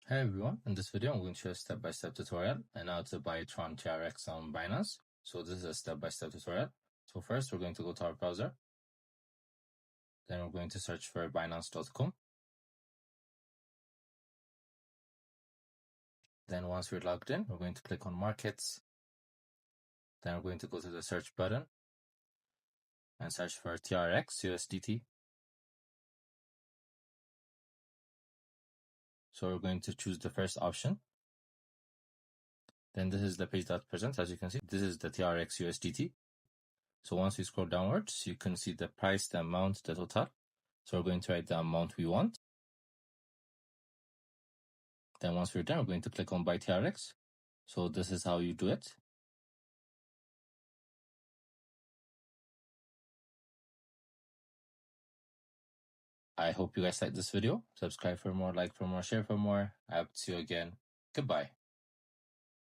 Hi everyone, in this video I'm going to show a step-by-step tutorial on how to buy Tron TRX on Binance. So this is a step-by-step tutorial. So first we're going to go to our browser. Then we're going to search for Binance.com. Then once we're logged in, we're going to click on Markets. Then we're going to go to the search button and search for TRX USDT. So we're going to choose the first option. Then this is the page that presents. As you can see, this is the TRX USDT. So once we scroll downwards, you can see the price, the amount, the total. So we're going to write the amount we want. Then once we're done, we're going to click on Buy TRX. So this is how you do it. I hope you guys liked this video. Subscribe for more, like for more, share for more. I hope to see you again. Goodbye.